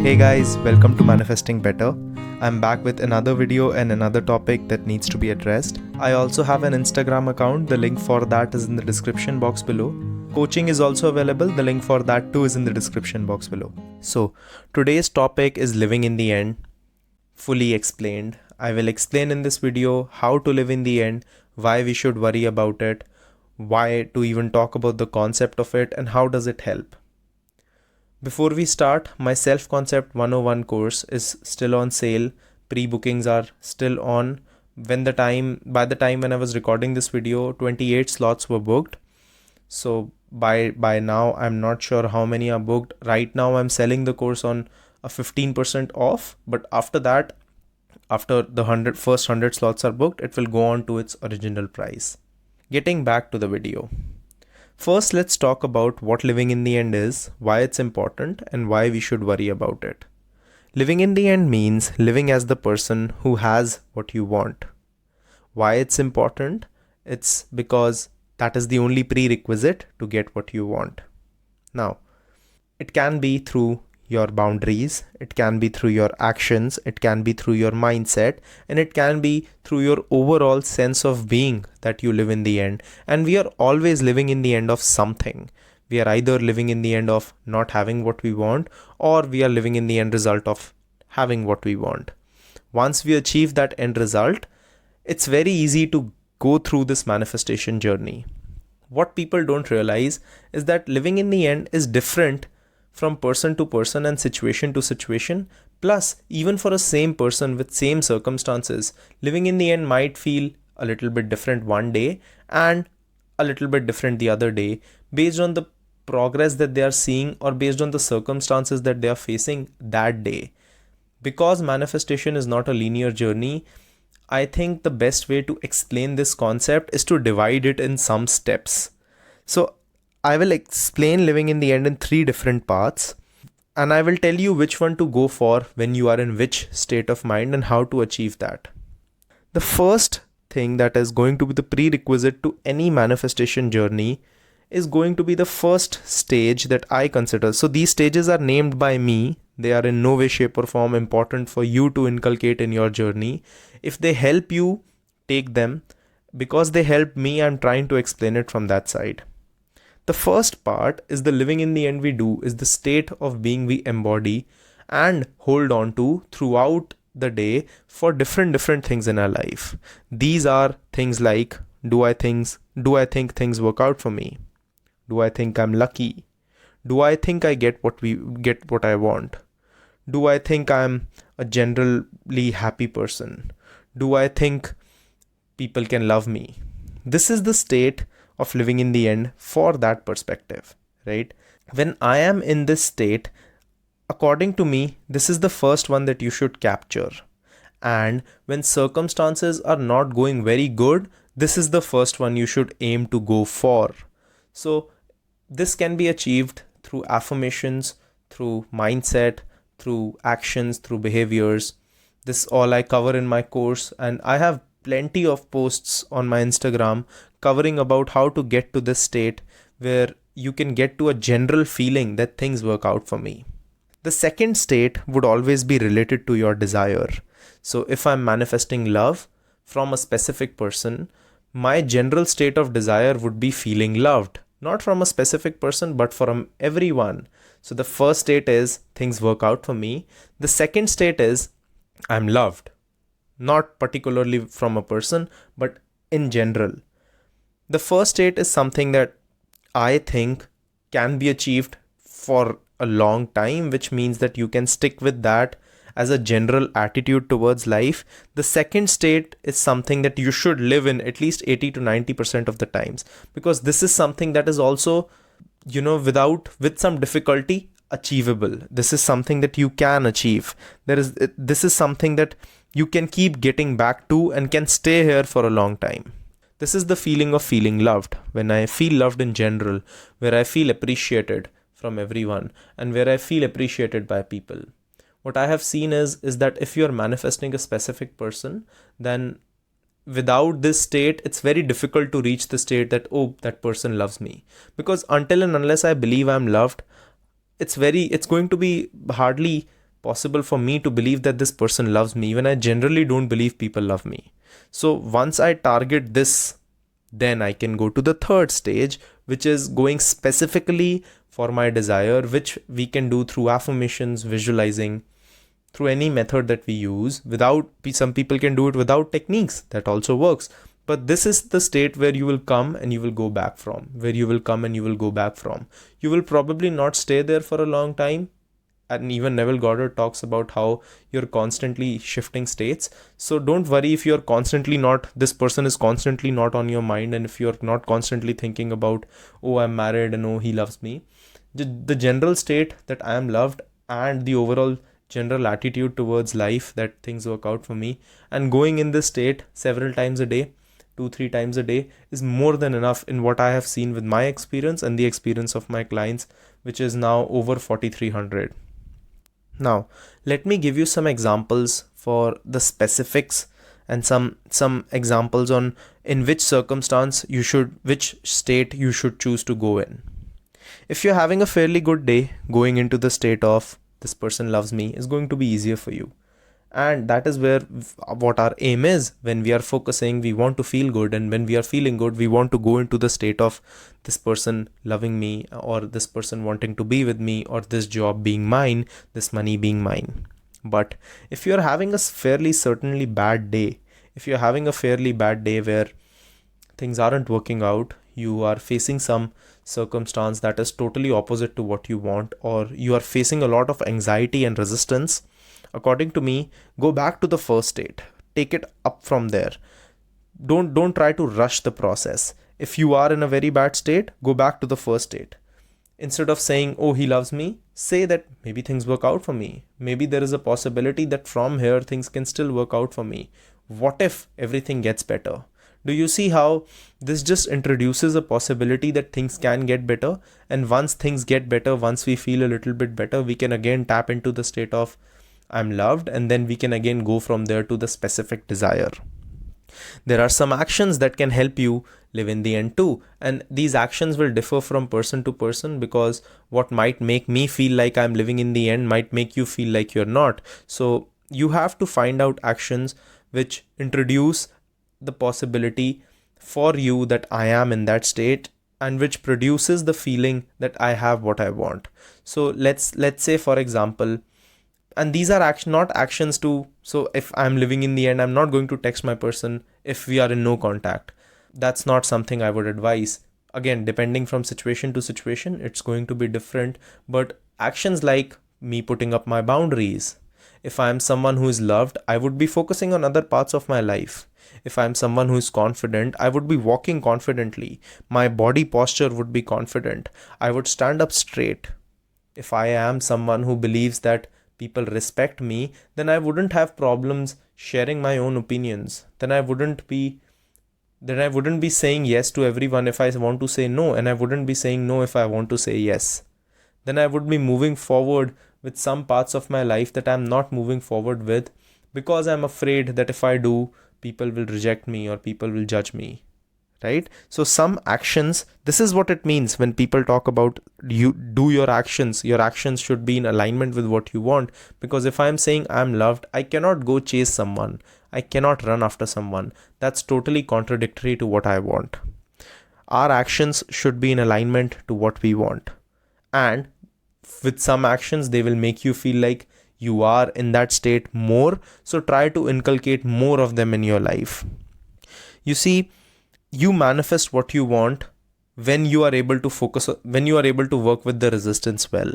Hey guys, welcome to Manifesting Better. I'm back with another video and another topic that needs to be addressed. I also have an Instagram account, the link for that is in the description box below. Coaching is also available, the link for that too is in the description box below. So, today's topic is living in the end, fully explained. I will explain in this video how to live in the end, why we should worry about it, why to even talk about the concept of it, and how does it help. Before we start, my Self-Concept 101 course is still on sale. Pre-bookings are still on. By the time when I was recording this video, 28 slots were booked. So by now, I'm not sure how many are booked. Right now, I'm selling the course on a 15% off. But after that, after the first 100 slots are booked, it will go on to its original price. Getting back to the video. First, let's talk about what living in the end is, why it's important, and why we should worry about it. Living in the end means living as the person who has what you want. Why it's important? It's because that is the only prerequisite to get what you want. Now, it can be through your boundaries, it can be through your actions, it can be through your mindset, and it can be through your overall sense of being that you live in the end. And we are always living in the end of something. We are either living in the end of not having what we want, or we are living in the end result of having what we want. Once we achieve that end result, it's very easy to go through this manifestation journey. What people don't realize is that living in the end is different from person to person and situation to situation. Plus, even for a same person with same circumstances, living in the end might feel a little bit different one day and a little bit different the other day based on the progress that they are seeing or based on the circumstances that they are facing that day. Because manifestation is not a linear journey, I think the best way to explain this concept is to divide it in some steps. So I will explain living in the end in 3 different parts, and I will tell you which one to go for when you are in which state of mind and how to achieve that. The first thing that is going to be the prerequisite to any manifestation journey is going to be the first stage that I consider. So these stages are named by me. They are in no way, shape or form important for you to inculcate in your journey. If they help you, take them. Because they help me, I'm trying to explain it from that side. The first part is the living in the end we do is the state of being we embody and hold on to throughout the day for different things in our life. These are things like, do I think things work out for me? Do I think I'm lucky? Do I think I get what I want? Do I think I'm a generally happy person? Do I think people can love me? This is the state of living in the end for that perspective, right? When I am in this state, according to me, this is the first one that you should capture. And when circumstances are not going very good, this is the first one you should aim to go for. So this can be achieved through affirmations, through mindset, through actions, through behaviors. This all I cover in my course, and I have plenty of posts on my Instagram covering about how to get to this state where you can get to a general feeling that things work out for me. The second state would always be related to your desire. So if I'm manifesting love from a specific person, my general state of desire would be feeling loved, not from a specific person, but from everyone. So the first state is things work out for me. The second state is I'm loved. Not particularly from a person, but in general. The first state is something that I think can be achieved for a long time, which means that you can stick with that as a general attitude towards life. The second state is something that you should live in at least 80 to 90% of the times, because this is something that is also, with some difficulty, achievable. This is something that you can achieve. This is something that you can keep getting back to and can stay here for a long time. This is the feeling of feeling loved. When I feel loved in general, where I feel appreciated from everyone and where I feel appreciated by people. What I have seen is that if you're manifesting a specific person, then without this state, it's very difficult to reach the state that, oh, that person loves me. Because until and unless I believe I'm loved, it's going to be hardly possible for me to believe that this person loves me when I generally don't believe people love me. So once I target this, then I can go to the third stage, which is going specifically for my desire, which we can do through affirmations, visualizing, through any method that we use. Without, some people can do it without techniques, that also works. But this is the state where you will come and you will go back from, where you will come and you will go back from. You will probably not stay there for a long time. And even Neville Goddard talks about how you're constantly shifting states. So don't worry if you're constantly not, this person is constantly not on your mind, and if you're not constantly thinking about, oh, I'm married and oh, he loves me. The general state that I am loved, and the overall general attitude towards life that things work out for me, and going in this state several times a day, 2-3 times a day, is more than enough in what I have seen with my experience and the experience of my clients, which is now over 4,300. Now, let me give you some examples for the specifics and some examples on in which circumstance you should, which state you should choose to go in. If you're having a fairly good day, going into the state of this person loves me is going to be easier for you. And that is where what our aim is. When we are focusing, we want to feel good, and when we are feeling good, we want to go into the state of this person loving me, or this person wanting to be with me, or this job being mine, this money being mine. But if you're having a fairly certainly bad day, if you're having a fairly bad day where things aren't working out, you are facing some circumstance that is totally opposite to what you want, or you are facing a lot of anxiety and resistance, according to me, go back to the first state. Take it up from there. Don't try to rush the process. If you are in a very bad state, go back to the first state. Instead of saying, oh, he loves me, say that maybe things work out for me. Maybe there is a possibility that from here things can still work out for me. What if everything gets better? Do you see how this just introduces a possibility that things can get better? And once things get better, once we feel a little bit better, we can again tap into the state of I'm loved, and then we can again go from there to the specific desire. There are some actions that can help you live in the end too, and these actions will differ from person to person, because what might make me feel like I'm living in the end might make you feel like you're not. So you have to find out actions which introduce the possibility for you that I am in that state, and which produces the feeling that I have what I want. So let's say, for example, and these are not actions to, so if I'm living in the end, I'm not going to text my person if we are in no contact. That's not something I would advise. Again, depending from situation to situation, it's going to be different. But actions like me putting up my boundaries. If I'm someone who is loved, I would be focusing on other parts of my life. If I'm someone who is confident, I would be walking confidently. My body posture would be confident. I would stand up straight. If I am someone who believes that people respect me, then I wouldn't have problems sharing my own opinions. Then I wouldn't be saying yes to everyone if I want to say no, and I wouldn't be saying no if I want to say yes. Then I would be moving forward with some parts of my life that I'm not moving forward with, because I'm afraid that if I do, people will reject me or people will judge me. Right? So some actions, this is what it means when people talk about you do your actions should be in alignment with what you want. Because if I'm saying I'm loved, I cannot go chase someone. I cannot run after someone. That's totally contradictory to what I want. Our actions should be in alignment to what we want. And with some actions, they will make you feel like you are in that state more. So try to inculcate more of them in your life. You see, you manifest what you want when you are able to focus, when you are able to work with the resistance well.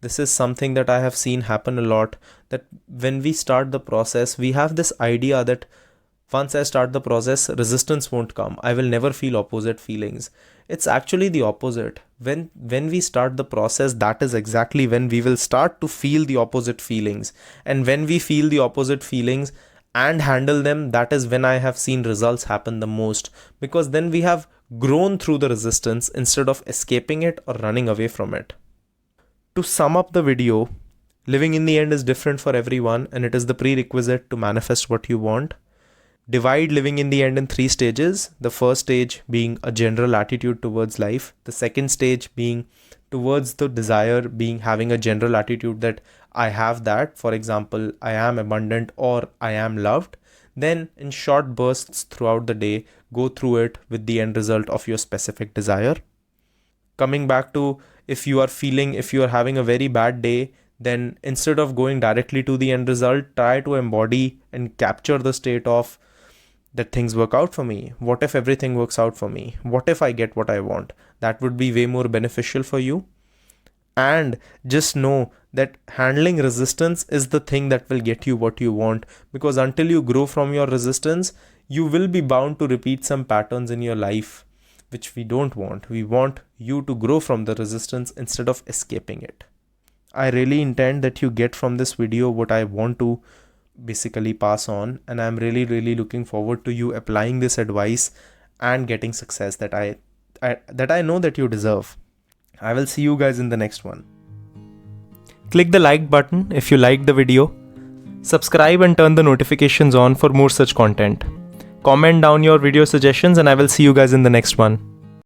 This is something that I have seen happen a lot, that when we start the process, we have this idea that once I start the process, resistance won't come. I will never feel opposite feelings. It's actually the opposite. When we start the process, that is exactly when we will start to feel the opposite feelings. And when we feel the opposite feelings and handle them, that is when I have seen results happen the most, because then we have grown through the resistance instead of escaping it or running away from it. To sum up the video, living in the end is different for everyone, and it is the prerequisite to manifest what you want. Divide living in the end in 3 stages. The first stage being a general attitude towards life. The second stage being towards the desire, being having a general attitude that I have that, for example, I am abundant or I am loved, then in short bursts throughout the day, go through it with the end result of your specific desire. Coming back to, if you are having a very bad day, then instead of going directly to the end result, try to embody and capture the state of that things work out for me. What if everything works out for me? What if I get what I want? That would be way more beneficial for you. And just know that handling resistance is the thing that will get you what you want, because until you grow from your resistance, you will be bound to repeat some patterns in your life which we don't want. We want you to grow from the resistance instead of escaping it. I really intend that you get from this video what I want to basically pass on, and I'm really looking forward to you applying this advice and getting success that I know that you deserve. I will see you guys in the next one. Click the like button if you liked the video. Subscribe and turn the notifications on for more such content. Comment down your video suggestions and I will see you guys in the next one.